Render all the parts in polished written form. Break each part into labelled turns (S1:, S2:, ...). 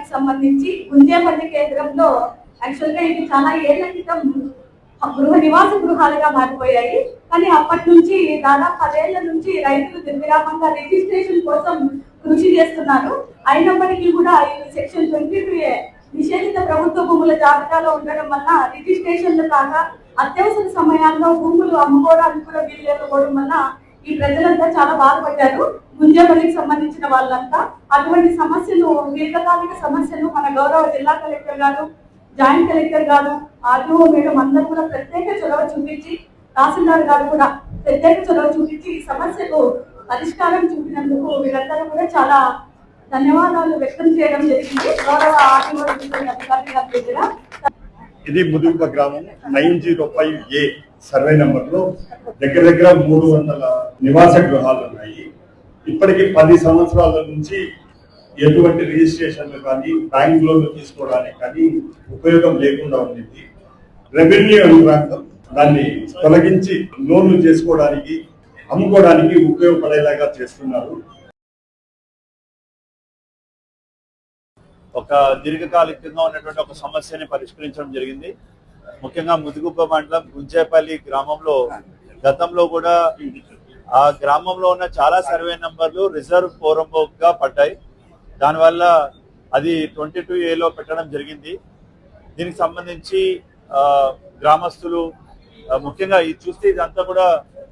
S1: గ్రామానికి సంబంధించి గుంజేపల్లి కేంద్రంలో యాక్చువల్ గా ఇది చాలా ఏళ్ల క్రితం నివాస గృహాలుగా మారిపోయాయి. కానీ అప్పటి నుంచి దాదాపు 10 ఏళ్ల నుంచి రైతులు నిర్విరామంగా రిజిస్ట్రేషన్ కోసం కృషి చేస్తున్నారు. అయినప్పటికీ కూడా ఈ సెక్షన్ 22A నిషేధిత ప్రభుత్వ భూముల జాబితాలో ఉండడం వల్ల రిజిస్ట్రేషన్లు కాగా అత్యవసర సమయాల్లో భూములు అమ్ముకోవడానికి కూడా వీలు లేకపోవడం వల్ల ఈ ప్రజలంతా చాలా బాధపడ్డారు. గుంజేపల్లికి సంబంధించిన వాళ్ళంతా అటువంటి సమస్యలు, దీర్ఘకాలిక సమస్యలు మన గౌరవ జిల్లా కలెక్టర్ గారు, జాయింట్ కలెక్టర్ గారు, ఆర్డీఓ మేడం అందరూ కూడా ప్రత్యేక చొరవ చూపించి, తహసీల్దార్ గారు కూడా ప్రత్యేక చొరవ చూపించి ఈ సమస్యకు పరిష్కారం చూపినందుకు వీరందరూ కూడా చాలా ధన్యవాదాలు వ్యక్తం చేయడం జరిగింది. గౌరవ ఆర్డీఓ అధికారి గారి దగ్గర
S2: ఇది ముదుగుప గ్రామం 905A సర్వే నెంబర్ లో దగ్గర 300 నివాస గృహాలు ఉన్నాయి. ఇప్పటికి 10 సంవత్సరాల నుంచి ఎటువంటి రిజిస్ట్రేషన్లు కానీ బ్యాంక్ లోన్లు తీసుకోవడానికి కానీ ఉపయోగం లేకుండా ఉంది. రెవెన్యూ యంత్రాంగం దాన్ని తొలగించి లోన్లు చేసుకోవడానికి, అమ్ముకోవడానికి ఉపయోగపడేలాగా చేస్తున్నారు.
S3: ఒక దీర్ఘకాలికంగా ఉన్నటువంటి ఒక సమస్యని పరిష్కరించడం జరిగింది. ముఖ్యంగా ముదుగుప్ప మండలం గుంజేపల్లి గ్రామంలో గతంలో కూడా ఆ గ్రామంలో ఉన్న చాలా సర్వే నంబర్లు రిజర్వ్ పోరంబోక్గా పడ్డాయి. దానివల్ల అది 22Aలో పెట్టడం జరిగింది. దీనికి సంబంధించి గ్రామస్తులు ముఖ్యంగా ఇది చూస్తే ఇదంతా కూడా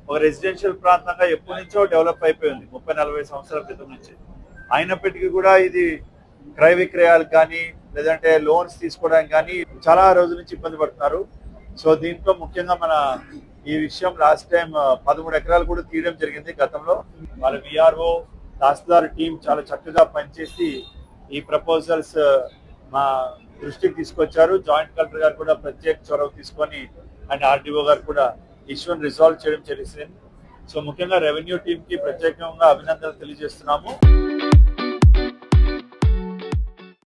S3: ఒక రెసిడెన్షియల్ ప్రాంతంగా ఎప్పటి నుంచో డెవలప్ అయిపోయింది, 30-40 సంవత్సరాల క్రితం నుంచి. అయినప్పటికీ కూడా ఇది క్రయ విక్రయాలకు కానీ లేదంటే లోన్స్ తీసుకోవడానికి కానీ చాలా రోజుల నుంచి ఇబ్బంది పడుతున్నారు. సో దీంట్లో ముఖ్యంగా మన ఈ విషయం లాస్ట్ టైం 13 ఎకరాలు కూడా తీయడం జరిగింది గతంలో. వాళ్ళ విఆర్ఓ తహసీల్దార్ టీం చాలా చక్కగా పనిచేసి ఈ ప్రపోజల్స్ మా దృష్టికి తీసుకొచ్చారు. జాయింట్ కలెక్టర్ గారు కూడా ప్రత్యేక చొరవ తీసుకొని అండ్ ఆర్డీఓ గారు కూడా ఇష్యూని రిజాల్వ్ చేయడం జరిగింది. సో ముఖ్యంగా రెవెన్యూ టీంకి ప్రత్యేకంగా అభినందనలు తెలియజేస్తున్నాము.